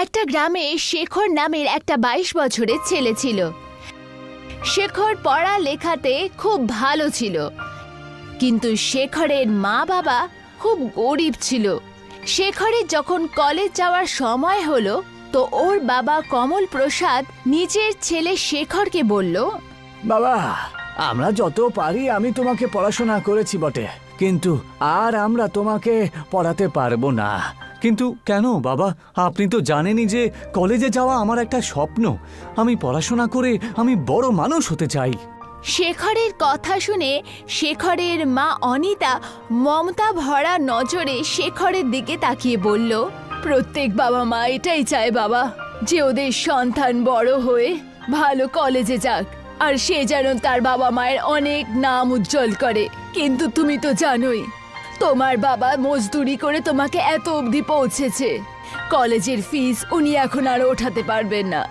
একটা গ্রামে শেখর নামের একটা 22 বছরের ছেলে ছিল। শেখর পড়ালেখাতে খুব ভালো ছিল, কিন্তু শেখরের মা বাবা খুব গরিব ছিল। শেখরের যখন কলেজ যাওয়ার সময় হলো, তো ওর বাবা কমল প্রসাদ নিজের ছেলে শেখরকে বলল, বাবা, আমরা যত পারি আমি তোমাকে পড়াশোনা করেছি বটে, কিন্তু আর আমরা তোমাকে পড়াতে পারবো না। কিন্তু কেন বাবা? আপনি তো জানেনই যে কলেজে যাওয়া আমার একটা স্বপ্ন। আমি পড়াশোনা করে আমি বড় মানুষ হতে চাই। শেখরের কথা শুনে শেখরের মা অনিতা মমতা ভরা নজরে শেখরের দিকে তাকিয়ে বলল, প্রত্যেক বাবা মা এটাই চায় বাবা, যে ওদের সন্তান বড় হয়ে ভালো কলেজে যাক, আর সে যেন তার বাবা মায়ের অনেক নাম উজ্জ্বল করে। কিন্তু তুমি তো জানোই, তোমার বাবা মজদুরি করে তোমাকে এত অবধি পৌঁছেছে। কলেজের ফিস উনি এখন আর ওঠাতে পারবেন না।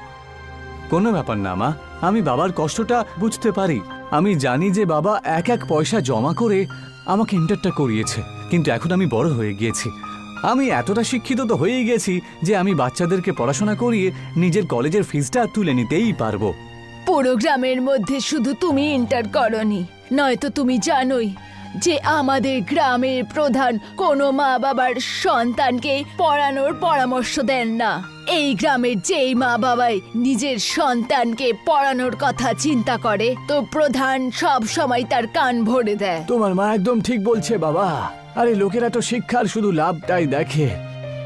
কোনো ব্যাপার না মা, আমি বাবার কষ্টটা বুঝতে পারি। আমি জানি যে বাবা এক এক পয়সা জমা করে আমাকে ইন্টারটা করিয়েছে, কিন্তু এখন আমি বড় হয়ে গিয়েছি। আমি এতটা শিক্ষিত তো হয়েই গেছি যে আমি বাচ্চাদেরকে পড়াশোনা করিয়ে নিজের কলেজের ফিসটা তুলে নিতেই পারবো। পুরো গ্রামের মধ্যে শুধু তুমি ইন্টার করনি, নয়তো তুমি জানোই যে আমাদের গ্রামের প্রধান কোনো মা বাবার সন্তানকে পড়ানোর পরামর্শ দেন না। এই গ্রামের যেই মা বাবাই নিজের সন্তানকে পড়ানোর কথা চিন্তা করে, তো প্রধান সব সময় তার কান ভরে দেয়। তোমার মা একদম ঠিক বলছে বাবা। আরে লোকেরা তো শিক্ষার শুধু লাভটাই দেখে,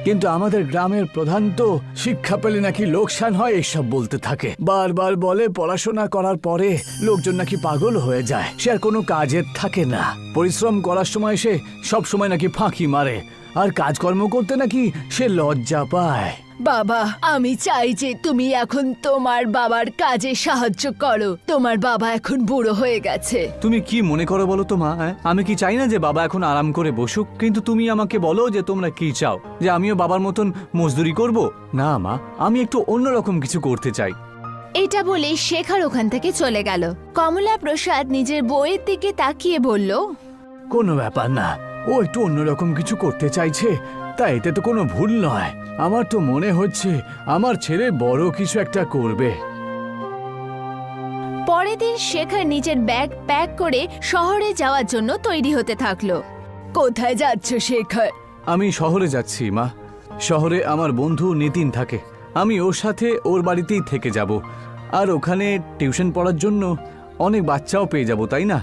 কিন্তু আমাদের গ্রামের প্রধান তো শিক্ষা পেলে নাকি লোকসান হয় এসব বলতে থাকে। বারবার বলে পড়াশোনা করার পরে লোকজন নাকি পাগল হয়ে যায়, সে আর কোনো কাজের থাকে না। পরিশ্রম করার সময় সে সব সময় নাকি ফাঁকি মারে, আর কাজকর্ম করতে নাকি সে লজ্জা পায়। বাবা, আমি চাই যে তুমি এখন তোমার বাবার কাজে সাহায্য করো। তোমার বাবা এখন বুড়ো হয়ে গেছে। তুমি কি মনে করো বলো তো মা? আমি কি চাই না যে বাবা এখন আরাম করে বসুক? কিন্তু তুমি আমাকে বলো যে তোমরা কি চাও, যে আমিও বাবার মতন মজদুরি করব? না মা, আমি একটু অন্যরকম কিছু করতে চাই। এটা বলে শেখর ওখান থেকে চলে গেল। কমলা প্রসাদ নিজের বউয়ের দিকে তাকিয়ে বলল, কোনো ব্যাপার না, ও একটু অন্যরকম কিছু করতে চাইছে, তা এতে তো কোনো ভুল নয়। আমার তো মনে হচ্ছে আমার ছেলে বড় কিছু একটা করবে। পরের দিন শেখর নিজের ব্যাগ প্যাক করে শহরে যাওয়ার জন্য তৈরি হতে থাকলো। কোথায় যাচ্ছ শেখর? আমি শহরে যাচ্ছি মা। শহরে আমার বন্ধু নিতিন থাকে, আমি ওর সাথে ওর বাড়িতেই থেকে যাব, আর ওখানে টিউশন পড়ার জন্য অনেক বাচ্চাও পেয়ে যাব, তাই না?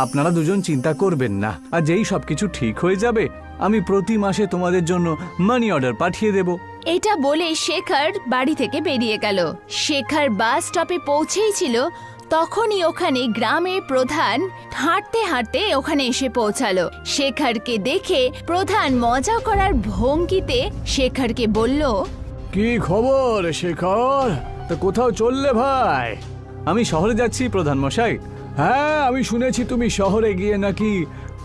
আপনারা দুজন চিন্তা করবেন না, আর যেই সবকিছু ঠিক হয়ে যাবে আমি প্রতি মাসে তোমাদের জন্য মানি অর্ডার পাঠিয়ে দেব। এটা বলে শেখর বাড়ি থেকে বেরিয়ে গেল। শেখর বাস স্টপে পৌঁছেই ছিল, তখনই ওখানে গ্রামের প্রধান হাঁটতে হাঁটতে ওখানে এসে পৌঁছালো। শেখরকে দেখে প্রধান মজা করার ভঙ্গিতে শেখরকে বলল, কি খবর শেখর? তা কোথাও চললে ভাই? আমি শহরে যাচ্ছি প্রধান মশাই। হ্যাঁ, আমি শুনেছি তুমি শহরে গিয়ে নাকি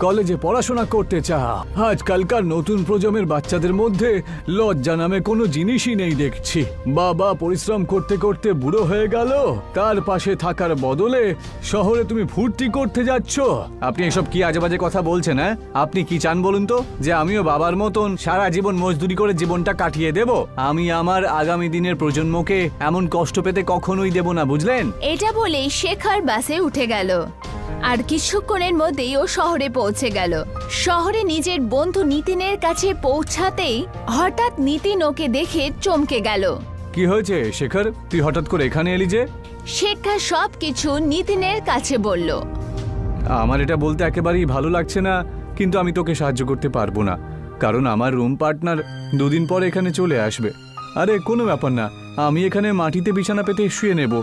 কলেজে পড়াশোনা করতে চাও। আজকালকার নতুন প্রজন্মের বাচ্চাদের মধ্যে লজ্জা নামে কোনো জিনিসই নেই দেখছি। বাবা পরিশ্রম করতে করতে বুড়ো হয়ে গেল, তার পাশে থাকার বদলে শহরে তুমি ফুর্তি করতে যাচ্ছ। আপনি এসব কি আজেবাজে কথা বলছেন? হ্যাঁ, আপনি কি চান বলুন তো? যে আমিও বাবার মতন সারা জীবন মজদুরি করে জীবনটা কাটিয়ে দেব? আমি আমার আগামী দিনের প্রজন্মকে এমন কষ্ট পেতে কখনোই দেব না, বুঝলেন? এটা বলে শেখর বাসে উঠে গেল। আর কিছুক্ষণের মধ্যেই ও শহরে পৌঁছে গেল। শহরে নিজের বন্ধু নিতিনের কাছে পৌঁছাতেই হঠাৎ নিতিন ওকে দেখে চমকে গেল। কি হয়েছে শেখর, তুই হঠাৎ করে এখানে এলি যে? শেখর সবকিছু নিতিনের কাছে বলল। আমার এটা বলতে একেবারেই ভালো লাগছে না, কিন্তু আমি তোকে সাহায্য করতে পারবো না, কারণ আমার রুম পার্টনার দুদিন পর এখানে চলে আসবে। আরে কোনো ব্যাপার না, আমি এখানে মাটিতে বিছানা পেতে শুয়ে নেব।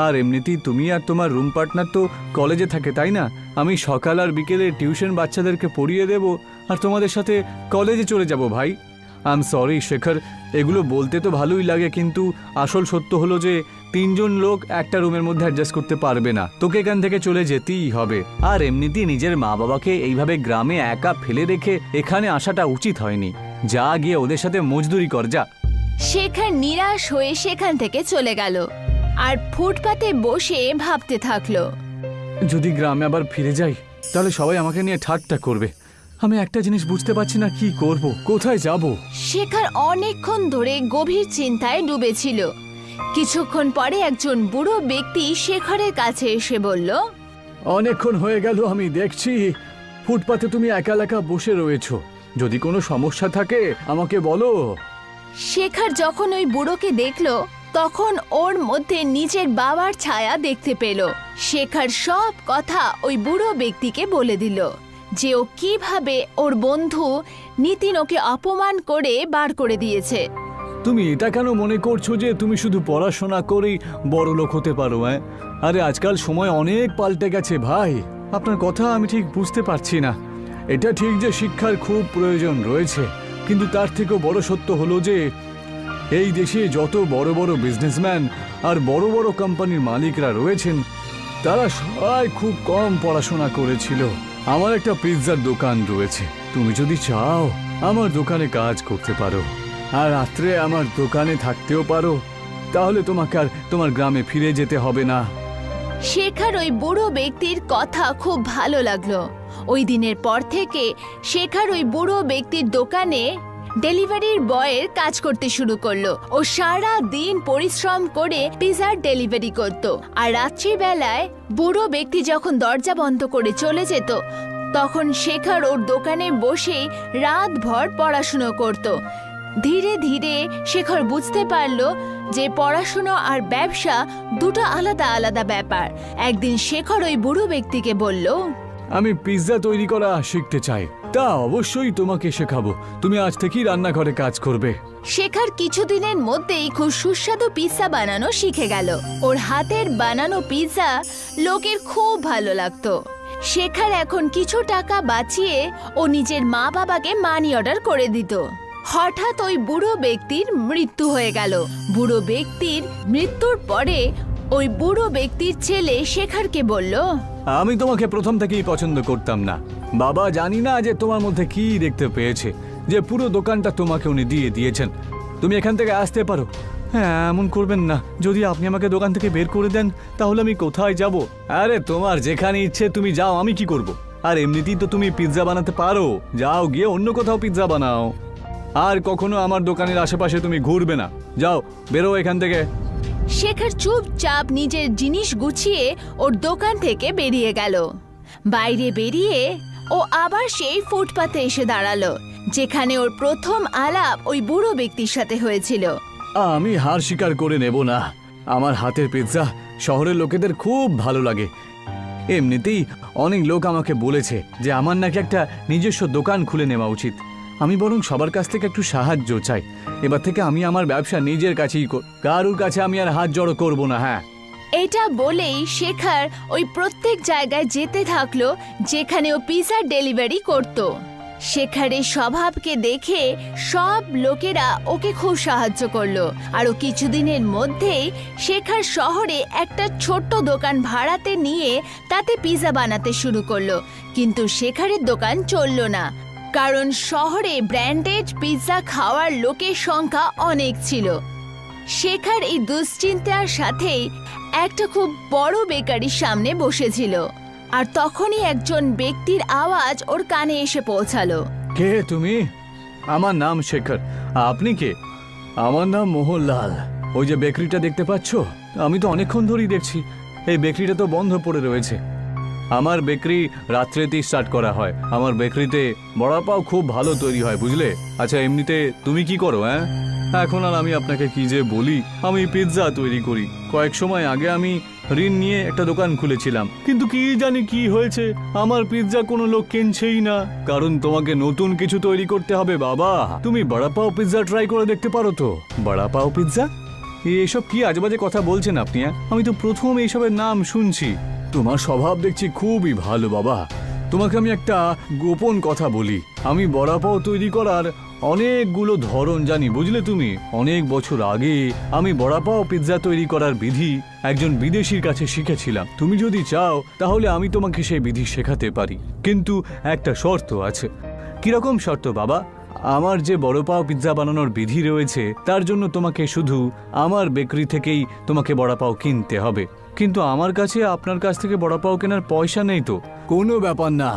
আর এমনিতেই তুমি আর তোমার রুম পার্টনার তো কলেজে থাকে, তাই না? আমি সকাল আর বিকেলে টিউশন বাচ্চাদেরকে পড়িয়ে দেব, আর তোমাদের সাথে কলেজে চলে যাব। ভাই, আই এম সরি শেখর, এগুলো বলতে তো ভালোই লাগে, কিন্তু আসল সত্য হলো যে 3 জন লোক একটা রুমের মধ্যে অ্যাডজাস্ট করতে পারবে না। তোকে এখান থেকে চলে যেতেই হবে। আর এমনিতেই নিজের মা বাবাকে এইভাবে গ্রামে একা ফেলে রেখে এখানে আসাটা উচিত হয়নি। যা গিয়ে ওদের সাথে মজদুরি কর, যা। শেখর নিরাশ হয়ে সেখান থেকে চলে গেল আর ফুটপাতে বসে ভাবতে থাকলো। যদি গ্রামে আবার ফিরে যাই তাহলে সবাই আমাকে নিয়ে ঠাট্টা করবে, আমি একটা জিনিস বুঝতে পারছি না কি করব, কোথায় যাব। শেখর অনেকক্ষণ ধরে গভীর চিন্তায় ডুবেছিল। কিছুক্ষণ পরে একজন বুড়ো ব্যক্তি শেখরের কাছে এসে বলল, অনেকক্ষণ হয়ে গেল আমি দেখছি ফুটপাতে তুমি একা একা বসে রয়েছো। যদি কোনো সমস্যা থাকে আমাকে বলো। শেখর যখন ওই বুড়োকে দেখলো তখন ওর মধ্যে নিজের বাবার ছায়া দেখতে পেল। শেখর সব কথা ওই বুড়ো ব্যক্তিকে বলে দিল যে ও কিভাবে ওর বন্ধু নিতিন ওকে অপমান করে বার করে দিয়েছে। তুমি এটা কেন মনে করছো যে তুমি শুধু পড়াশোনা করেই বড় লোক হতে পারো? আরে আজকাল সময় অনেক পাল্টে গেছে ভাই। আপনার কথা আমি ঠিক বুঝতে পারছি না। এটা ঠিক যে শিক্ষার খুব প্রয়োজন রয়েছে, কিন্তু তার থেকেও বড় সত্য হলো যে এই দেশে যত বড় বড় বিজনেসম্যান আর বড় বড় কোম্পানির মালিকরা রয়েছেন তারা সবাই খুব কম পড়াশোনা করেছিল। আমার একটা পিৎজার দোকান রয়েছে, তুমি যদি চাও আমার দোকানে কাজ করতে পারো আর রাত্রে আমার দোকানে থাকতেও পারো, তাহলে তোমাকে আর তোমার গ্রামে ফিরে যেতে হবে না। শেখর ওই বুড়ো ব্যক্তির কথা খুব ভালো লাগলো। ওই দিনের পর থেকে শেখর ওই বুড়ো ব্যক্তির দোকানে ডেলিভারির বয়ের কাজ করতে শুরু করলো। ও সারা দিন পরিশ্রম করে পিৎজার ডেলিভারি করত। আর রাত্রিবেলায় বুড়ো ব্যক্তি যখন দরজা বন্ধ করে চলে যেত তখন শেখর ওর দোকানে বসেই রাতভর পড়াশুনো করত। ধীরে ধীরে শেখর বুঝতে পারলো যে পড়াশুনো আর ব্যবসা দুটো আলাদা আলাদা ব্যাপার। একদিন শেখর ওই বুড়ো ব্যক্তিকে বলল, আমি পিৎজা তৈরি করা শিখতে চাই, তা অবশ্যই তোমাকে শেখাবো। তুমি আজ থেকেই রান্নাঘরে কাজ করবে। শেখর কিছুদিনের মধ্যেই খুব সুস্বাদু পিৎজা বানানো শিখে গেল। ওর হাতের বানানো পিৎজা লোকের খুব ভালো লাগতো। শেখর এখন কিছু টাকা বাঁচিয়ে ও নিজের মা বাবাকে মানি অর্ডার করে দিত। হঠাৎ ওই বুড়ো ব্যক্তির মৃত্যু হয়ে গেল। বুড়ো ব্যক্তির মৃত্যুর পরে ওই বুড়ো ব্যক্তির ছেলে শেখরকে বলল, আমি তোমাকে প্রথম থেকেই পছন্দ করতাম না বাবা। জানি না যে তোমার মধ্যে কি দেখতে পেয়েছে যে পুরো দোকানটা তোমাকে উনি দিয়ে দিয়েছেন। তুমি এখান থেকে আসতে পারো। হ্যাঁ, এমন করবেন না। যদি আপনি আমাকে দোকান থেকে বের করে দেন তাহলে আমি কোথায় যাব? আরে তোমার যেখানে ইচ্ছে তুমি যাও, আমি কি করব? আর এমনিতেই তো তুমি পিৎজা বানাতে পারো, যাও গিয়ে অন্য কোথাও পিৎজা বানাও। আর কখনো আমার দোকানের আশেপাশে তুমি ঘুরবে না। যাও, বেরো এখান থেকে। শেখর চুপচাপ নিজের জিনিস গুছিয়ে ওর দোকান থেকে বেরিয়ে গেল। বাইরে বেরিয়ে ও আবার সেই ফুটপাতে এসে দাঁড়ালো যেখানে ওর প্রথম আলাপ ওই বুড়ো ব্যক্তির সাথে হয়েছিল। আমি হার স্বীকার করে নেব না। আমার হাতের পিৎজা শহরের লোকেদের খুব ভালো লাগে। এমনিতেই অনেক লোক আমাকে বলেছে যে আমার নাকি একটা নিজস্ব দোকান খুলে নেওয়া উচিত। আমি বরং সবার কাছ থেকে একটু সাহায্য চাই। এবার থেকে আমি আমার ব্যবসা নিজের কাছেই কারুর কাছে আমি আর হাত জড়ো করব না। হ্যাঁ, এটা বলেই শেখর ওই প্রত্যেক জায়গায় যেতে থাকলো যেখানে ও পিৎজার ডেলিভারি করত। শেখরের স্বভাবকে দেখে সব লোকেরা ওকে খুব সাহায্য করলো। আর ও কিছুদিনের মধ্যেই শেখর শহরে একটা ছোট্ট দোকান ভাড়াতে নিয়ে তাতে পিৎজা বানাতে শুরু করলো। কিন্তু শেখরের দোকান চললো না, কারণ শহরে ব্র্যান্ডেড পিৎজা খাওয়ার লোকের সংখ্যা অনেক ছিল। শেখর এই দুশ্চিন্তার সাথেই একটা খুব বড় বেকারির সামনে বসেছিল। আর তখনই একজন ব্যক্তির আওয়াজ ওর কানে এসে পৌঁছালো। কে তুমি? আমার নাম শেখর। আপনি কে? আমার নাম মোহনলাল। ওই যে বেকারিটা দেখতে পাচ্ছ, আমি তো অনেকক্ষণ ধরেই দেখছি এই বেকারিটা তো বন্ধ পড়ে রয়েছে। আমার বেকারি রাত্রেতেই স্টার্ট করা হয়। আমার বেকারিতে বড়া পাও খুব ভালো তৈরি হয়, বুঝলে? আচ্ছা, এমনিতে তুমি কি করো? এখন আর আমি আপনাকে কি যে বলি, আমি পিৎজা তৈরি করি। কয়েক সময় আগে আমি ঋণ নিয়ে একটা দোকান খুলেছিলাম, কিন্তু কি জানি কি হয়েছে, আমার পিৎজা কোনো লোক কিনছেই না। কারণ তোমাকে নতুন কিছু তৈরি করতে হবে বাবা। তুমি বড়া পাও পিৎজা ট্রাই করে দেখতে পারো তো। বড়া পাও পিৎজা? এসব কি আজেবাজে কথা বলছেন আপনি? আমি তো প্রথম এইসবের নাম শুনছি। তোমার স্বভাব দেখছি খুবই ভালো বাবা। তোমাকে আমি একটা গোপন কথা বলি, আমি বড়া পাও তৈরি করার অনেকগুলো ধরন জানি, বুঝলে? তুমি অনেক বছর আগে আমি বড়া পাও পিৎজা তৈরি করার বিধি একজন বিদেশির কাছে শিখেছিলাম। তুমি যদি চাও তাহলে আমি তোমাকে সেই বিধি শেখাতে পারি, কিন্তু একটা শর্ত আছে। কিরকম শর্ত বাবা? আমার যে বড় পাও পিৎজা বানানোর বিধি রয়েছে তার জন্য তোমাকে শুধু আমার বেকারি থেকেই তোমাকে বড়া পাও কিনতে হবে। কিন্তু আমার কাছে আপনার কাছ থেকে বড়া পাও কেনার পয়সা নেই তো। কোনো ব্যাপার না,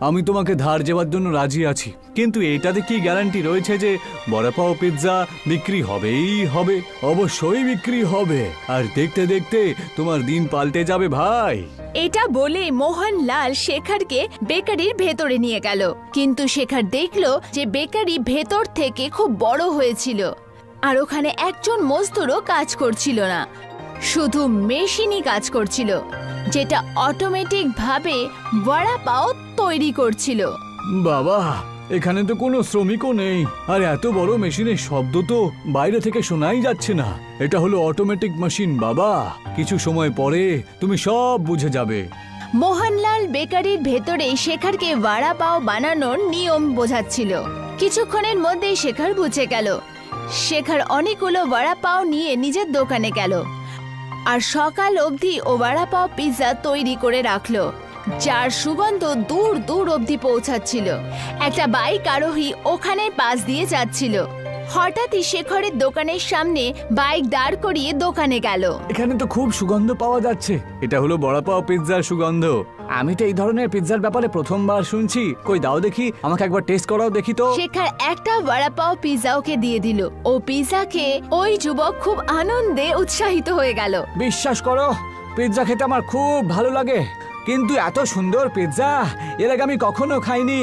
আমি তোমাকে ধার যাওয়ার জন্য রাজি আছি, কিন্তু এটাতে কি গ্যারান্টি রয়েছে যে বড়াপাও পিৎজা বিক্রি হবেই হবে? অবশ্যই বিক্রি হবে, আর দেখতে দেখতে তোমার দিন পাল্টে যাবে ভাই। এটা বলে মোহনলাল শেখরকে বেকারির ভেতরে নিয়ে গেল, কিন্তু শেখর দেখলো যে বেকারি ভেতর থেকে খুব বড় হয়েছিল, আর ওখানে একজন মজদুরও কাজ করছিল না, শুধু মেশিনই কাজ করছিল, যেটা অটোমেটিক ভাবে বড়া পাও তৈরি করছিল। বাবা, এখানে তো কোনো শ্রমিকও নেই, আর এত বড় মেশিনের শব্দ তো বাইরে থেকে শোনাই যাচ্ছে না। এটা হলো অটোমেটিক মেশিন বাবা, কিছু সময় পরে তুমি সব বুঝে যাবে। মোহনলাল বেকারির ভেতরে শেখরকে বড়া পাও বানানোর নিয়ম বোঝাচ্ছিল। কিছুক্ষণের মধ্যেই শেখর বুঝে গেল। শেখর অনেকগুলো বড়া পাও নিয়ে নিজের দোকানে গেল, আর সকাল অবধি ও বড়া পাও পিৎজা তৈরি করে রাখলো, যার সুগন্ধ দূর দূর অবধি পৌঁছাচ্ছিল। একটা বাইক আরোহী ওখানে পাশ দিয়ে যাচ্ছিল। হঠাৎই শেখরের দোকানের সামনে বাইক দাঁড় করিয়ে দোকানে গেল। এখানে তো খুব সুগন্ধ পাওয়া যাচ্ছে। এটা হলো বড়াপাও পিৎজার সুগন্ধ। আমি তো এই ধরনের পিৎজার ব্যাপারে প্রথমবার শুনছি। কই দাও দেখি, আমাকে একবার টেস্ট করাও দেখি তো। শেখর একটা বড়া পাও পিৎজা ওকে দিয়ে দিল। ও পিৎজা খেয়ে ওই যুবক খুব আনন্দে উৎসাহিত হয়ে গেল। বিশ্বাস করো, পিৎজা খেতে আমার খুব ভালো লাগে, কিন্তু এত সুন্দর পিৎজা এর আগে আমি কখনো খাইনি।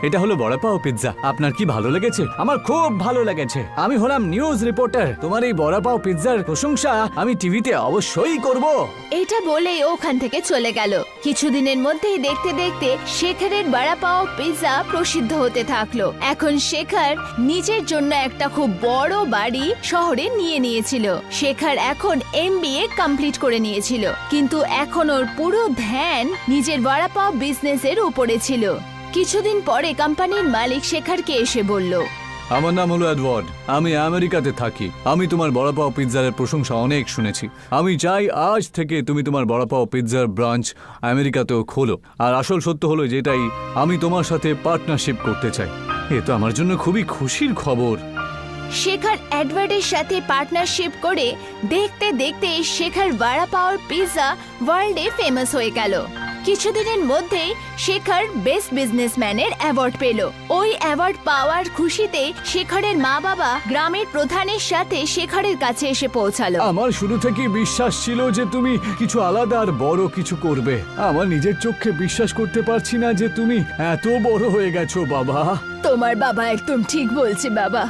এটা হলো বড়াপাও পিৎজা। আপনার কি ভালো লেগেছে? আমার খুব ভালো লেগেছে। আমি হলাম নিউজ রিপোর্টার, তোমার এই বড়া পাও পিৎজার প্রশংসা আমি টিভিতে অবশ্যই করব। এটা বলেই ওখান থেকে চলে গেল। কিছুদিনের মধ্যেই দেখতে দেখতে শেখরের বড়া পাও পিৎজা প্রসিদ্ধ হতে থাকলো। এখন শেখর নিজের জন্য একটা খুব বড় বাড়ি শহরে নিয়ে নিয়েছিল। শেখর এখন MBA কমপ্লিট করে নিয়েছিল, কিন্তু এখন ওর পুরো ধ্যান নিজের বড়া পাও বিজনেসের উপরে ছিল। কিছুদিন পরে কোম্পানির মালিক শেখরকে এসে বলল, আমার নাম হলো এডওয়ার্ড, আমি আমেরিকাতে থাকি। আমি তোমার বড়াপাও পিৎজার প্রশংসা অনেক শুনেছি। আমি চাই আজ থেকে তুমি তোমার বড়াপাও পিৎজার ব্রাঞ্চ আমেরিকাতেও খোলো। আর আসল সত্য হলো যেটাই, আমি তোমার সাথে পার্টনারশিপ করতে চাই। এ তো আমার জন্য খুবই খুশির খবর। শেখর এডওয়ার্ডের সাথে পার্টনারশিপ করে দেখতে দেখতে শেখর বড়া পাওয়ার পিৎজা ওয়ার্ল্ডে ফেমাস হয়ে গেল। কিছুদিনের মধ্যেই শেখর বেস্ট বিজনেসম্যানের অ্যাওয়ার্ড পেল। ওই অ্যাওয়ার্ড পাওয়ার খুশিতে শেখরের মা বাবা গ্রামের প্রধানের সাথে শেখরের কাছে এসে পৌঁছালো। আমার শুরু থেকে বিশ্বাস ছিল যে তুমি কিছু আলাদা আর বড় কিছু করবে। আমার নিজের চোখে বিশ্বাস করতে পারছি না যে তুমি এত বড় হয়ে গেছো বাবা। তোমার বাবা একদম ঠিক বলছে বাবা।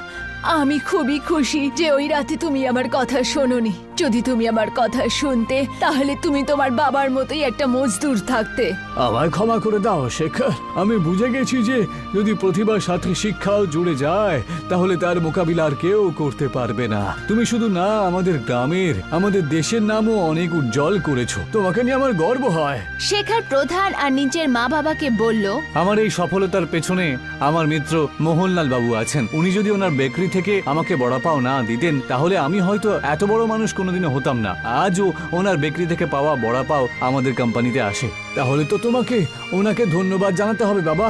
আমি খুবই খুশি যে ওই রাতে তুমি আমার কথা শোনোনি। যদি তুমি আমার কথা শুনতে, তাহলে তুমি তোমার বাবার মতোই একটা মজদুর থাকতে। আমায় ক্ষমা করে দাও শেখর। আমি বুঝে গেছি যে যদি প্রতিভার সাথে শিক্ষাও জুড়ে যায়, তাহলে তার মোকাবিলা আর কেউ করতে পারবে না। তুমি শুধু না, আমাদের গ্রামের, আমাদের দেশের নামও অনেক উজ্জ্বল করেছো। তোমাকে নিয়ে আমার গর্ব হয়। শেখর প্রধান আর নিজের মা বাবাকে বলল, আমার এই সফলতার পেছনে আমার মিত্র মোহনলাল বাবু আছেন। উনি যদি ওনার বেকারি থেকে আমাকে বড়াপাও না দিতেন, তাহলে আমি হয়তো এত বড় মানুষ কোনোদিনও হতাম না। আজও ওনার বেকারি থেকে পাওয়া বড়াপাও আমাদের কোম্পানিতে আসে। তাহলে তো তোমাকে ওনাকে ধন্যবাদ জানাতে হবে বাবা।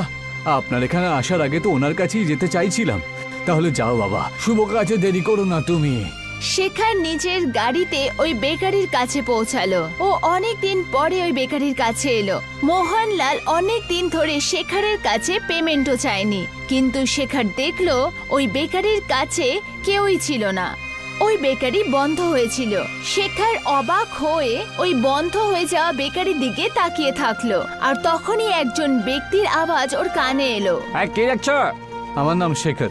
আপনার এখানে আসার আগে তো ওনার কাছেই যেতে চাইছিলাম। তাহলে যাও বাবা, শুভ কাজে দেরি করো না তুমি। শেখর নিজের গাড়িতে ওই বেকারির কাছে পৌঁছালো। ও অনেক দিন পরে ওই বেকারির কাছে এলো। মোহনলাল অনেক দিন ধরে শেখরের কাছে পেমেন্টও চায়নি, কিন্তু শেখর দেখলো ওই বেকারির কাছে কেউই ছিল না। ওই বেকারি বন্ধ হয়েছিল। শেখর অবাক হয়ে ওই বন্ধ হয়ে যাওয়া বেকারির দিকে তাকিয়ে থাকলো, আর তখনই একজন ব্যক্তির আওয়াজ ওর কানে এলো। কে দেখছো? আমার নাম শেখর।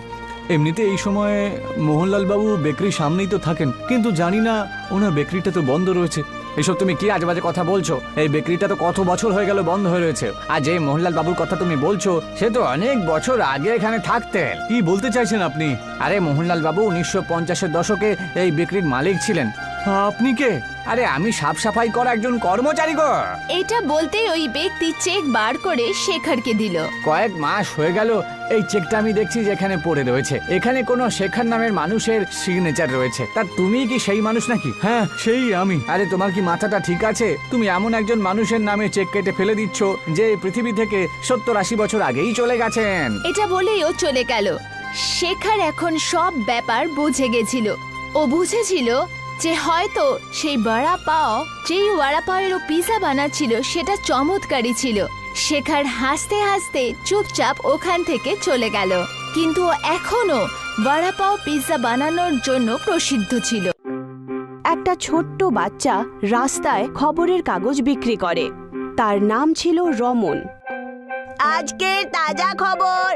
এমনিতে এই সময়ে মোহনলাল বাবু বেকারির সামনেই তো থাকেন, কিন্তু জানি না ওনার বেকারিটা তো বন্ধ রয়েছে। এসব তুমি কি আজেবাজে কথা বলছো? এই বেকারিটা তো কত বছর হয়ে গেল বন্ধ হয়ে রয়েছে। আর যে মোহনলাল বাবুর কথা তুমি বলছো, সে তো অনেক বছর আগে এখানে থাকতেন। কি বলতে চাইছেন আপনি? আরে মোহনলাল বাবু 1950-এর দশকে এই বেকারির মালিক ছিলেন। আপনি কে? আরে আমি সাফ সাফাই করা একজন কর্মচারী গো। এটা বলতেই ওই ব্যক্তি চেক বার করে শেখরকে দিল। কয়েক মাস হয়ে গেল এই চেকটা আমি দেখছি যে এখানে পড়ে রয়েছে। এখানে কোনো শেখর নামের মানুষের সিগনেচার রয়েছে। তা তুমি কি সেই মানুষ নাকি? হ্যাঁ, সেই আমি। আরে তোমার কি মাথাটা ঠিক আছে? তুমি এমন একজন মানুষের নামে চেক কেটে ফেলে দিচ্ছ যে পৃথিবী থেকে 70-80 বছর আগেই চলে গেছেন। এটা বলেই ও চলে গেল। শেখর এখন সব ব্যাপার বুঝে গেছিল। ও বুঝেছিল যে হয়তো সেই বড়া পাও, যেই বড়া পাওয়ের ও পিৎজা বানাচ্ছিল, সেটা চমৎকারই ছিল। শেখর হাসতে হাসতে চুপচাপ ওখান থেকে চলে গেল, কিন্তু ও এখনো বড়া পাও পিৎজা বানানোর জন্য প্রসিদ্ধ ছিল। একটা ছোট্ট বাচ্চা রাস্তায় খবরের কাগজ বিক্রি করে। তার নাম ছিল রমন। আজকের তাজা খবর,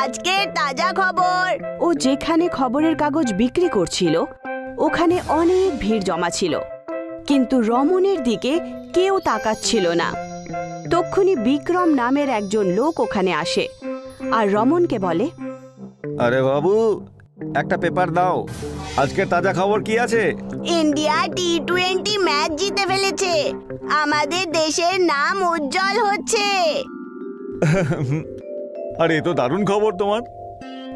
আজকের তাজা খবর। ও যেখানে খবরের কাগজ বিক্রি করছিল ওখানে অনেক ভিড় জমা ছিল, কিন্তু রমনের দিকে কেউ তাকাচ্ছিল না। তক্ষুনি বিক্রম নামের একজন লোক ওখানে আসে আর রমনকে বলে, আরে বাবু, একটা পেপার দাও, আজকের তাজা খবর কি আছে? ইন্ডিয়া T20 ম্যাচ জিতে ফেলেছে, আমাদের দেশের নাম উজ্জ্বল হচ্ছে। আরে এ তো দারুণ খবর তোমার।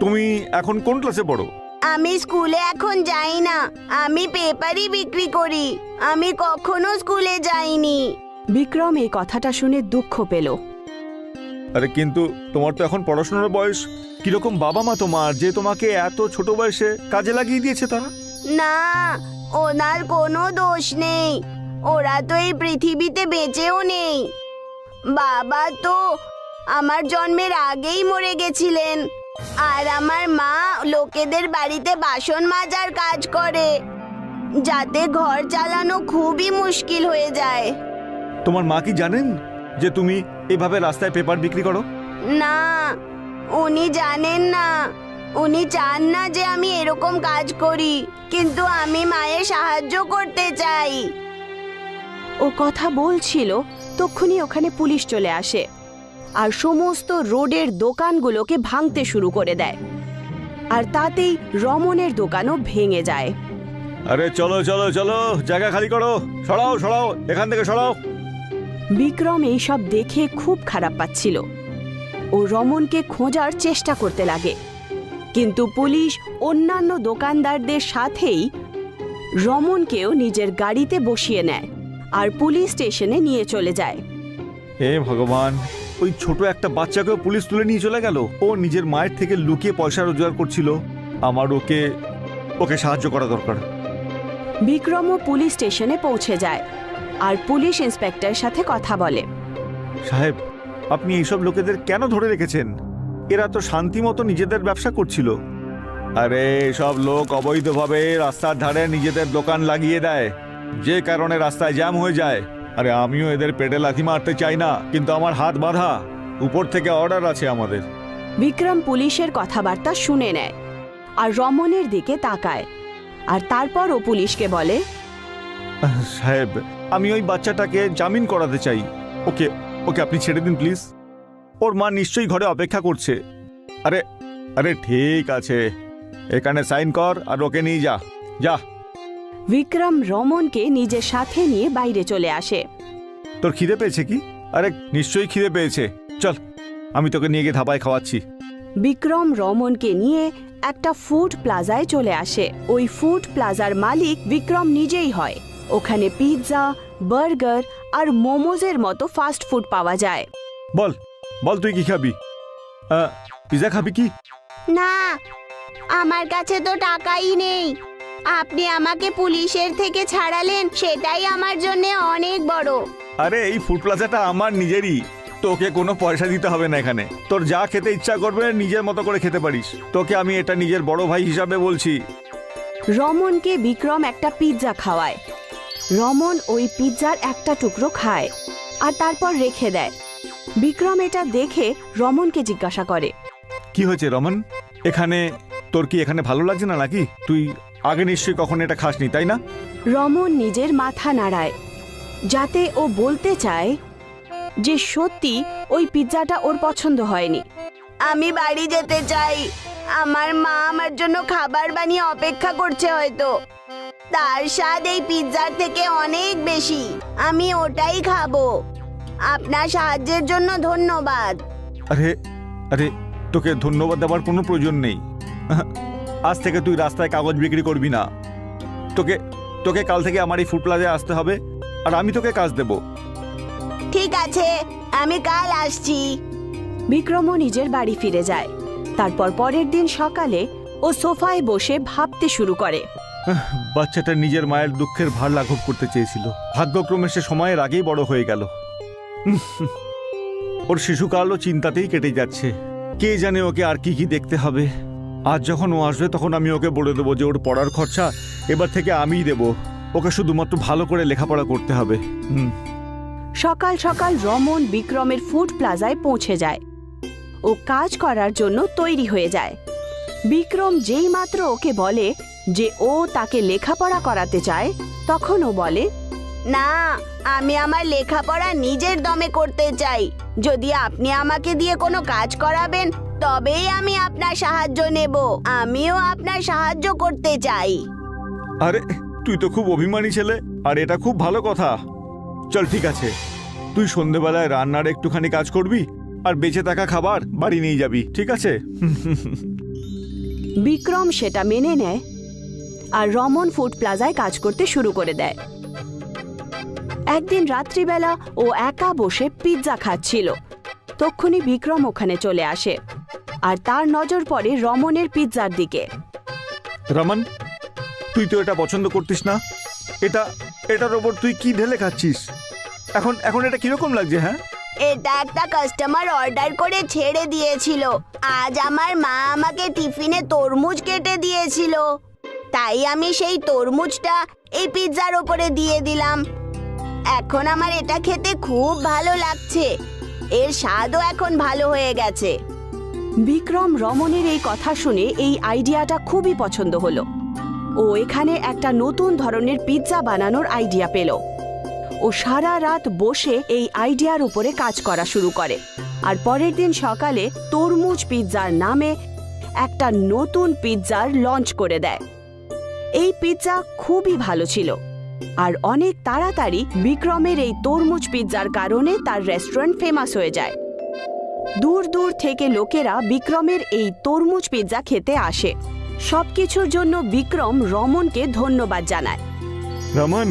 তুমি এখন কোন ক্লাসে পড়ো? আমি স্কুলে এখন যাই না, আমি পেপারই বিক্রি করি, আমি কখনো স্কুলে যাইনি। বিক্রম এই কথাটা শুনে দুঃখ পেল। আরে কিন্তু তোমার তো এখন পড়াশোনার বয়স। কিরকম বাবা মা তোমার যে তোমাকে এত ছোট বয়সে কাজে লাগিয়ে দিয়েছে তারা? না, ওনার কোনো দোষ নেই, ওরা তো এই পৃথিবীতে বেঁচেও নেই। বাবা তো আমার জন্মের আগেই মরে গেছিলেন, আর আমার মা লোকেদের বাড়িতে বাসন মাজার কাজ করে, যাতে ঘর চালানো খুবই মুশকিল হয়ে যায়। তোমার মা কি জানেন যে তুমি এভাবে রাস্তায় পেপার বিক্রি করো? না, উনি জানেন না, উনি চান না যে আমি এরকম কাজ করি, কিন্তু আমি মায়ের সাহায্য করতে চাই। ও কথা বলছিল তখনই ওখানে পুলিশ চলে আসে আর সমস্ত রোডের দোকানগুলোকে ভাঙতে শুরু করে দেয়, আর তাতেই রমনের দোকানও ভেঙে যায়। আরে চলো চলো চলো, জায়গা খালি করো, সরাও সরাও, এখান থেকে সরাও। বিক্রম এইসব দেখে খুব খারাপ পাচ্ছিল। ও রমনকে খোঁজার চেষ্টা করতে লাগে, কিন্তু পুলিশ অন্যান্য দোকানদারদের সাথেই রমনকেও নিজের গাড়িতে বসিয়ে নেয় আর পুলিশ স্টেশনে নিয়ে চলে যায়। হে ভগবান, ওই ছোট একটা বাচ্চাকেও পুলিশ তুলে নিয়ে চলে গেল। ও নিজের মায়ের থেকে লুকিয়ে পয়সা রোজগার করছিল। আমার ওকে সাহায্য করা দরকার। বিক্রমও পুলিশ স্টেশনে পৌঁছে যায় আর পুলিশ ইন্সপেক্টরের সাথে কথা বলে। সাহেব, আপনি এইসব লোকেদের কেন ধরে রেখেছেন? এরা তো শান্তি মতো নিজেদের ব্যবসা করছিল। আরে সব লোক অবৈধভাবে রাস্তার ধারে নিজেদের দোকান লাগিয়ে দেয়, যে কারণে রাস্তায় জ্যাম হয়ে যায়। আরে আমিও এদের পেটে লাথি মারতে চাই না, কিন্তু আমার হাত বাঁধা, উপর থেকে অর্ডার আছে আমাদের। বিক্রম পুলিশের কথাবার্তা শুনে নেয় আর রমনের দিকে তাকায়, আর তারপর ও পুলিশকে বলে, সাহেব, আমি ওই বাচ্চাটাকে জামিন করাতে চাই। ওকে ওকে আপনি ছেড়ে দিন প্লিজ। ওর মা নিশ্চয়ই ঘরে অপেক্ষা করছে। আরে আরে ঠিক আছে, এখানে সাইন কর আর ওকে নিয়ে যা যা। বিক্রম রমনকে নিজের সাথে নিয়ে বাইরে চলে আসে। তোর খিদে পেয়েছে কি? আরে নিশ্চয়ই খিদে পেয়েছে, চল আমি তোকে নিয়ে গিয়ে ধাবায় খাওয়াচ্ছি। বিক্রম রমনকে নিয়ে একটা ফুড প্লাজায় চলে আসে। ওই ফুড প্লাজার মালিক বিক্রম নিজেই হয়। ওখানে পিৎজা, বার্গার আর মোমোজের মতো ফাস্ট ফুড পাওয়া যায়। বল বল তুই কি খাবি? পিৎজা খাবি কি? না, আমার কাছে তো টাকাই নেই। আপনি আমাকে পুলিশের থেকে ছাড়ালেন, সেটাই আমার জন্য অনেক বড়। আরে এই ফুড প্লাজাটা আমার নিজেরই, তোকে কোনো পয়সা দিতে হবে না। এখানে তোর যা খেতে ইচ্ছা করবে নিজের মতো করে খেতে পারিস। তোকে আমি এটা নিজের বড় ভাই হিসাবে বলছি। রমনকে বিক্রম একটা পিৎজা খাওয়ায়। রমন ওই পিৎজার একটা টুকরো খায় আর তারপর রেখে দেয়। বিক্রম এটা দেখে রমনকে জিজ্ঞাসা করে, কি হয়েছে রমন? তোর কি এখানে ভালো লাগছে না নাকি? তুই আগে নিশ্চয়ই কখনো এটা খাসনি, তাই না? রমন নিজের মাথা নাড়ায়, যাতে ও বলতে চায় যে সত্যি ওই পিৎজাটা ওর পছন্দ হয়নি। আমি বাড়ি যেতে চাই, আমার মা আমার জন্য খাবার বানিয়ে অপেক্ষা করছে হয়তো। তার স্বাদ এই পিৎজার থেকে অনেক বেশি, আমি ওটাই খাবো। আপনার সাহায্যের জন্য ধন্যবাদ। আরে আরে তোকে ধন্যবাদ দেওয়ার কোনো প্রয়োজন নেই। আজ থেকে তুই রাস্তায় কাগজ বিক্রি করবি না। তোকে কাল থেকে আমার এই ফুড প্লাজায় আসতে হবে, আর আমি তোকে কাজ দেব। ঠিক আছে, আমি কাল আসছি। বিক্রমও নিজের বাড়ি ফিরে যায়। তারপর পরের দিন সকালে ও সোফায় বসে ভাবতে শুরু করে। বাচ্চাটা নিজের মায়ের দুঃখের ভার লাঘব করতে চেয়েছিল, ভাগ্যক্রমে সে সময়ের আগেই বড় হয়ে গেল। ওর শিশুকালও চিন্তাতেই কেটে যাচ্ছে। কে জানে ওকে আর কি কি দেখতে হবে। আজ যখন ও আসবে তখন আমি ওকে বলে দেবো যে ওর পড়ার খরচা এবার থেকে আমিই দেব। ওকে শুধুমাত্র ভালো করে লেখাপড়া করতে হবে। সকাল সকাল রমন বিক্রমের ফুড প্লাজায় পৌঁছে যায়। ও কাজ করার জন্য তৈরি হয়ে যায়। বিক্রম যেই মাত্র ওকে বলে যে ও তাকে লেখাপড়া করাতে চায়, তখন ও বলে, না, আমি আমার লেখাপড়া নিজের দমে করতে চাই। যদি আপনি আমাকে দিয়ে কোনো কাজ করাবেন তবেই আমি আপনার সাহায্য নেব। আমিও আপনার সাহায্য করতে চাই। আরে তুই তো খুব অভিমানী ছেলে, আর এটা খুব ভালো কথা। চল ঠিক আছে, তুই সন্ধেবেলায় রান্নার একটুখানি কাজ করবি আর বেঁচে থাকা খাবার বাড়ি নিয়ে যাবি, ঠিক আছে? বিক্রম সেটা মেনে নেয় আর রমন ফুড প্লাজায় কাজ করতে শুরু করে দেয়। একদিন রাত্রিবেলা ও একা বসে পিৎজা খাচ্ছিল। তক্ষুনি বিক্রম ওখানে চলে আসে আর তার নজর পড়ে রমনের পিৎজার দিকে। রমন, তুই তো এটা পছন্দ করতিস না। এটার ওপর তুই কি ঢেলে খাচ্ছিস? এখন এটা কিরকম লাগছে? হ্যাঁ, এটা একটা কাস্টমার অর্ডার করে ছেড়ে দিয়েছিল। আজ আমার মা আমাকে টিফিনে তরমুজ কেটে দিয়েছিল, তাই আমি সেই তরমুজটা এই পিৎজার ওপরে দিয়ে দিলাম। এখন আমার এটা খেতে খুব ভালো লাগছে। এর স্বাদও এখন ভালো হয়ে গেছে। বিক্রম রমনের এই কথা শুনে এই আইডিয়াটা খুবই পছন্দ হলো। ও এখানে একটা নতুন ধরনের পিৎজা বানানোর আইডিয়া পেল। ও সারা রাত বসে এই আইডিয়ার উপরে কাজ করা শুরু করে আর পরের দিন সকালে তরমুজ পিৎজার নামে একটা নতুন পিৎজার লঞ্চ করে দেয়। এই পিৎজা খুবই ভালো ছিল আর অনেক তাড়াতাড়ি বিক্রমের এই তরমুজ পিৎজার কারণে তার রেস্টুরেন্ট ফেমাস হয়ে যায়। দূর দূর থেকে লোকেরা বিক্রমের এই তরমুজ পিৎজা খেতে আসে। সবকিছুর জন্য বিক্রম রমনকে ধন্যবাদ জানায়। রমন,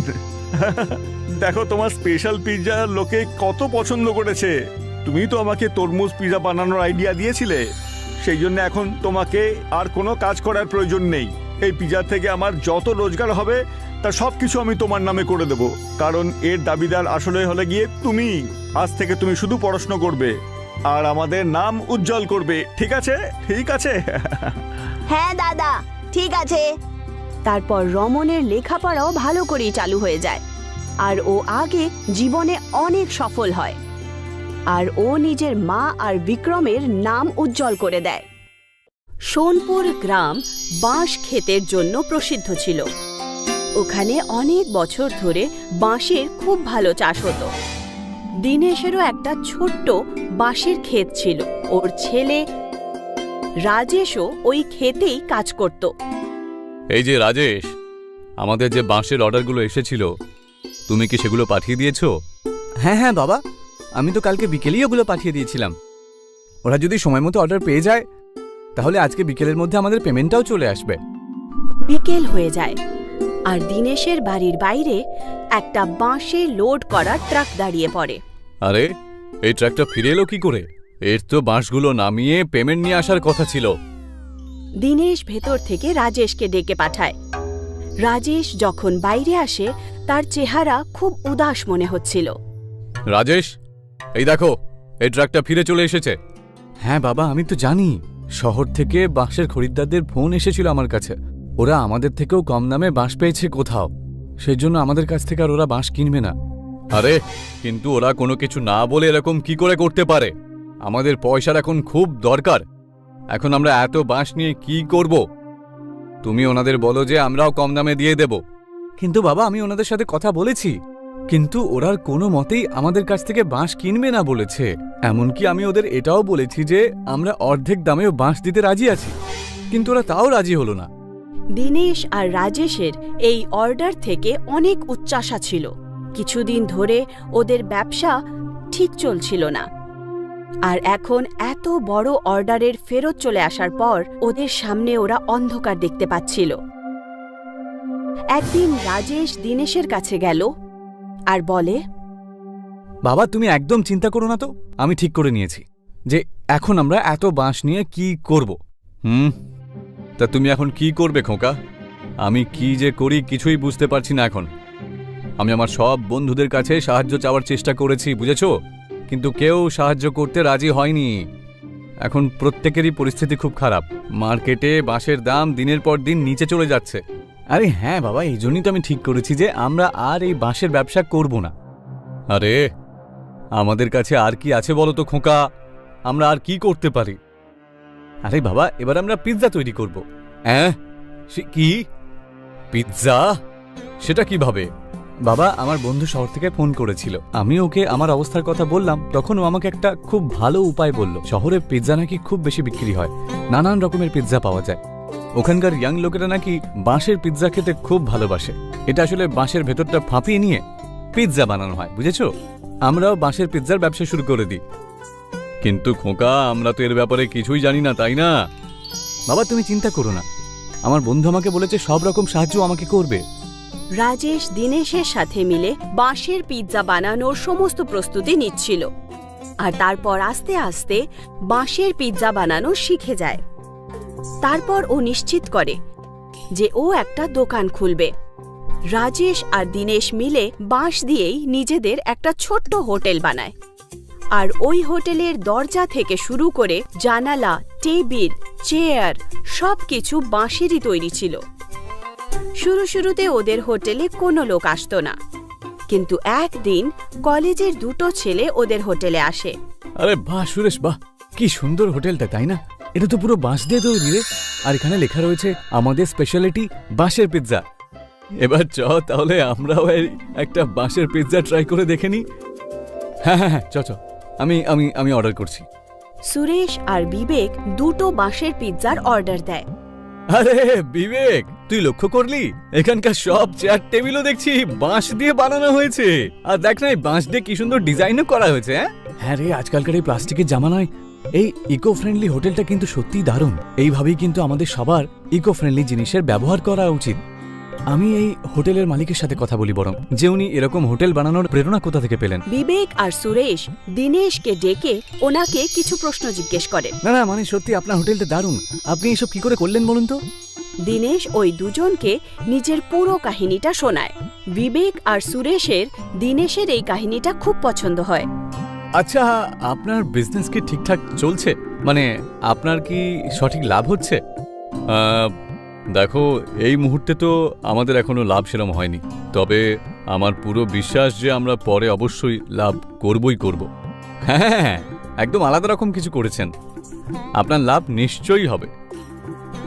দেখো তোমার স্পেশাল পিৎজা লোকে কত পছন্দ করেছে। তুমি তো আমাকে তরমুজ পিৎজা বানানোর আইডিয়া দিয়েছিলে, সেই জন্য এখন তোমাকে আর কোনো কাজ করার প্রয়োজন নেই। এই পিৎজা থেকে আমার যত রোজগার হবে তার সব কিছু আমি তোমার নামে করে দেব, কারণ এর দাবিদার আসলে হলে গিয়ে তুমি। আজ থেকে তুমি শুধু পড়াশোনা করবে আর আমাদের নাম উজ্জ্বল করবে, ঠিক আছে? ঠিক আছে? হ্যাঁ দাদা, ঠিক আছে। তারপর রমনের লেখাপড়াও ভালো করেই চালু হয়ে যায় আর ও আগে জীবনে অনেক সফল হয় আর ও নিজের মা আর বিক্রমের নাম উজ্জ্বল করে দেয়। সোনপুর গ্রাম বাঁশ ক্ষেতের জন্য প্রসিদ্ধ ছিল। ওখানে অনেক বছর ধরে বাঁশের খুব ভালো চাষ হতো। দীনেশেরও একটা ছোট্ট বাঁশের ক্ষেত ছিল। ওর ছেলে রাজেশও ওই ক্ষেতেই কাজ করত। এই যে রাজেশ, আমাদের যে বাঁশের অর্ডারগুলো এসেছিল, তুমি কি সেগুলো পাঠিয়ে দিয়েছো? হ্যাঁ হ্যাঁ বাবা, আমি তো কালকে বিকেলেই ওগুলো পাঠিয়ে দিয়েছিলাম। ওরা যদি সময় মতো অর্ডার পেয়ে যায় তাহলে আজকে বিকেলের মধ্যে আমাদের পেমেন্টটাও চলে আসবে। বিকেল হয়ে যায় আর দীনেশের বাড়ির বাইরে একটা বাঁশে লোড করা ট্রাক দাঁড়িয়ে পড়ে। আরে, এই ট্রাকটা ফিরে এলো কি করে? এর তো বাঁশগুলো নামিয়ে পেমেন্ট নিয়ে আসার কথা ছিল। দীনেশ ভেতর থেকে রাজেশকে ডেকে পাঠায়। রাজেশ যখন বাইরে আসে তার চেহারা খুব উদাস মনে হচ্ছিল। রাজেশ, এই দেখো, এই ট্রাকটা ফিরে চলে এসেছে। হ্যাঁ বাবা, আমি তো জানি। শহর থেকে বাঁশের খরিদ্দারদের ফোন এসেছিল আমার কাছে। ওরা আমাদের থেকেও কম দামে বাঁশ পেয়েছে কোথাও, সেই জন্য আমাদের কাছ থেকে আর ওরা বাঁশ কিনবে না। আরে, কিন্তু ওরা কোনো কিছু না বলে এরকম কি করে করতে পারে? আমাদের পয়সার এখন খুব দরকার। এখন আমরা এত বাঁশ নিয়ে কি করব? তুমি ওনাদের বলো যে আমরাও কম দামে দিয়ে দেব। কিন্তু বাবা, আমি ওনাদের সাথে কথা বলেছি, কিন্তু ওরা কোনো মতেই আমাদের কাছ থেকে বাঁশ কিনবে না বলেছে। এমনকি আমি ওদের এটাও বলেছি যে আমরা অর্ধেক দামেও বাঁশ দিতে রাজি আছি, কিন্তু ওরা তাও রাজি হলো না। দীনেশ আর রাজেশের এই অর্ডার থেকে অনেক উচ্চাশা ছিল। কিছুদিন ধরে ওদের ব্যবসা ঠিক চলছিল না আর এখন এত বড় অর্ডারের ফেরত চলে আসার পর ওদের সামনে ওরা অন্ধকার দেখতে পাচ্ছিল। একদিন রাজেশ দীনেশের কাছে গেল আর বলে, বাবা, তুমি একদম চিন্তা করো না তো, আমি ঠিক করে নিয়েছি যে এখন আমরা এত বাঁশ নিয়ে কি করব। তা তুমি এখন কি করবে খোকা? আমি কি যে করি কিছুই বুঝতে পারছি না এখন। আমি আমার সব বন্ধুদের কাছে সাহায্য চাওয়ার চেষ্টা করেছি, বুঝেছো? কিন্তু কেউ সাহায্য করতে রাজি হয়নি। এখন প্রত্যেকেরই পরিস্থিতি খুব খারাপ। মার্কেটে বাঁশের দাম দিনের পর দিন নিচে চলে যাচ্ছে। আরে হ্যাঁ বাবা, এই জন্যই তো আমি ঠিক করেছি যে আমরা আর এই বাঁশের ব্যবসা করব না। আরে আমাদের কাছে আর কি আছে বলো তো খোকা, আমরা আর কি করতে পারি? আরে বাবা, এবার আমরা পিৎজা তৈরি করব। হ্যাঁ, কি পিৎজা? সেটা কিভাবে? বাবা, আমার বন্ধু শহর থেকে ফোন করেছিল, আমি ওকে আমার অবস্থার কথা বললাম, তখন ও আমাকে একটা খুব ভালো উপায় বলল। শহরে পিৎজা নাকি খুব বেশি বিক্রি হয়, নানান রকমের পিৎজা পাওয়া যায়। ওখানকার ইয়াং লোকেরা নাকি বাঁশের পিৎজা খেতে খুব ভালোবাসে। এটা আসলে বাঁশের ভেতরটা ফাঁপিয়ে নিয়ে পিৎজা বানানো হয়, বুঝেছো? আমরাও বাঁশের পিৎজার ব্যবসা শুরু করে দিই। কিন্তু খোকা, আমরা তো এর ব্যাপারে কিছুই জানি না, তাই না? বাবা তুমি চিন্তা করো না, আমার বন্ধু আমাকে বলেছে সব রকম সাহায্য আমাকে করবে। রাজেশ দিনেশের সাথে মিলে বাঁশের পিৎজা বানানোর সমস্ত প্রস্তুতি নিচ্ছিল, আর তারপর আস্তে আস্তে বাঁশের পিৎজা বানানো শিখে যায়। তারপর ও নিশ্চিত করে যে ও একটা দোকান খুলবে। রাজেশ আর দিনেশ মিলে বাঁশ দিয়েই নিজেদের একটা ছোট্ট হোটেল বানায়, আর ওই হোটেলের দরজা থেকে শুরু করে জানালা, টেবিল, চেয়ার সবকিছু বাঁশেরই তৈরি ছিল। শুরুতে ওদের হোটেলে কোনো লোক আসতো না, কিন্তু একদিন কলেজের দুটো ছেলে ওদের হোটেলে আসে। আরে বাহ সুরেশ, বাহ কি সুন্দর হোটেলটা, তাই না? এটা তো পুরো বাঁশ দিয়ে তৈরি রে, আর এখানে লেখা রয়েছে আমাদের স্পেশালিটি বাঁশের পিৎজা। এবার চ তাহলে আমরাও একটা বাঁশের পিৎজা ট্রাই করে দেখে নি। হ্যাঁ হ্যাঁ হ্যাঁ, চ চ, আমি আমি আমি অর্ডার করছি। সুরেশ আর বিবেক দুটো বাঁশের পিৎজার অর্ডার দেয়। আরে বিবেক, তুই লক্ষ্য করলি এখানকার সব চেয়ার টেবিলও দেখছি বাঁশ দিয়ে বানানো হয়েছে। আর দেখ না, এই বাঁশ দিয়ে কি সুন্দর ডিজাইনও করা হয়েছে। হ্যাঁ রে, আজকালকার এই প্লাস্টিকের জামানায় এই ইকো ফ্রেন্ডলি হোটেলটা কিন্তু সত্যিই দারুণ। এইভাবেই কিন্তু আমাদের সবার ইকো ফ্রেন্ডলি জিনিসের ব্যবহার করা উচিত। আমি এই হোটেলের মালিকের সাথে কথা বলি বরং, যে উনি এরকম হোটেল বানানোর প্রেরণা কোথা থেকে পেলেন। বিবেক আর সুরেশ দিনেশকে ডেকে ওনাকে কিছু প্রশ্ন জিজ্ঞেস করে। না না, মানে সত্যি আপনার হোটেলটা দারুণ, আপনি এসব কি করে করলেন বলুন তো? দিনেশ ওই দুজনকে নিজের পুরো কাহিনীটা শোনায়। বিবেক আর সুরেশের দিনেশের এই কাহিনীটা খুব পছন্দ হয়। আচ্ছা, আপনার বিজনেস কি ঠিকঠাক চলছে? মানে আপনার কি সঠিক লাভ হচ্ছে? দেখো, এই মুহূর্তে তো আমাদের এখনো লাভ সেরকম হয়নি, তবে আমার পুরো বিশ্বাস যে আমরা পরে অবশ্যই লাভ করবই করব। হ্যাঁ, একদম আলাদা রকম কিছু করেছেন, আপনার লাভ নিশ্চয়ই হবে।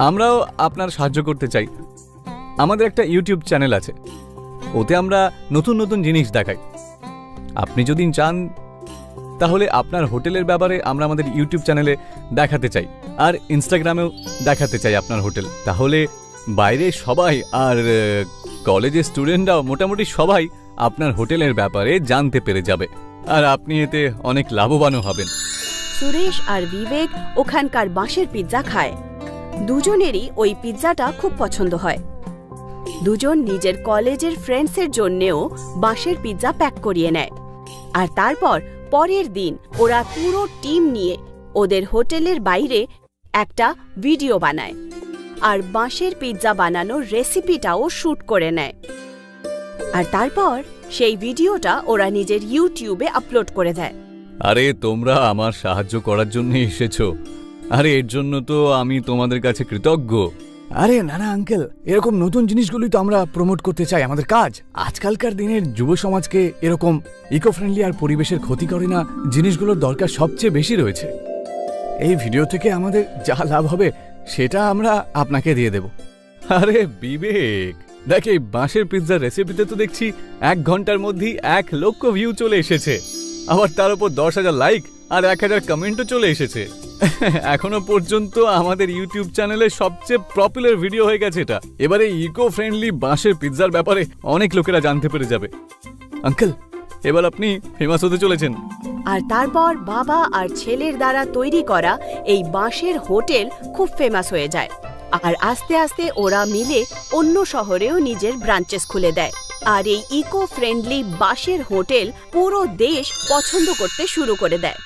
আমরাও আপনার সাহায্য করতে চাই। আমাদের একটা ইউটিউব চ্যানেল আছে, ওতে আমরা নতুন নতুন জিনিস দেখাই। আপনি যদি চান তাহলে আপনার হোটেলের ব্যাপারে আমরা আমাদের ইউটিউব চ্যানেলে দেখাতে চাই, আর ইনস্টাগ্রামেও দেখাতে চাই আপনার হোটেল। তাহলে বাইরে সবাই আর কলেজের স্টুডেন্টরাও মোটামুটি সবাই আপনার হোটেলের ব্যাপারে জানতে পেরে যাবে, আর আপনি এতে অনেক লাভবানও হবেন। সুরেশ আর বিবেক ওখানকার বাঁশের পিৎজা খায়। দুজনেরই ওই পিৎজাটা খুব পছন্দ হয়। দুজন নিজের কলেজের ফ্রেন্ডসের জন্যেও বাঁশের পিৎজা প্যাক করিয়ে নেয়। আর তারপর পরের দিন ওরা পুরো টিম নিয়ে ওদের হোটেলের বাইরে একটা ভিডিও বানায়, আর বাঁশের পিৎজা বানানোর রেসিপিটাও শুট করে নেয়। আর তারপর সেই ভিডিওটা ওরা নিজের ইউটিউবে আপলোড করে দেয়। আরে তোমরা আমার সাহায্য করার জন্য এসেছো, আরে এর জন্য তো আমি তোমাদের কাছে কৃতজ্ঞ। আরে না না আঙ্কেল, এরকম নতুন জিনিসগুলোই তো আমরা প্রমোট করতে চাই, আমাদের কাজ। আজকালকার দিনের যুব সমাজকে এরকম ইকো ফ্রেন্ডলি আর পরিবেশের ক্ষতি করে না জিনিসগুলোর দরকার সবচেয়ে বেশি রয়েছে। এই ভিডিও থেকে আমাদের যা লাভ হবে সেটা আমরা আপনাকে দিয়ে দেব। আরে বিবেক, দেখ এই বাঁশের পিৎজার রেসিপিতে তো দেখছি 1 ঘন্টার মধ্যেই 1 লক্ষ ভিউ চলে এসেছে, আবার তার উপর 10,000 লাইক আর 1000 কমেন্টও চলে এসেছে। এখনো পর্যন্ত আমাদের ইউটিউব চ্যানেলে সবচেয়ে পপুলার ভিডিও হয়ে গেছে এটা। এবারে ইকো ফ্রেন্ডলি বাঁশের পিৎজার ব্যাপারে অনেক লোকেরা জানতে পেরে যাবে। আঙ্কেল, এবার আপনি ফেমাস হতে চলেছেন। আর তারপর বাবা আর ছেলের দ্বারা তৈরি করা এই বাঁশের হোটেল খুব ফেমাস হয়ে যায়, আর আস্তে আস্তে ওরা মিলে অন্য শহরেও নিজের ব্রাঞ্চেস খুলে দেয়। আর এই ইকো ফ্রেন্ডলি বাঁশের হোটেল পুরো দেশ পছন্দ করতে শুরু করে দেয়।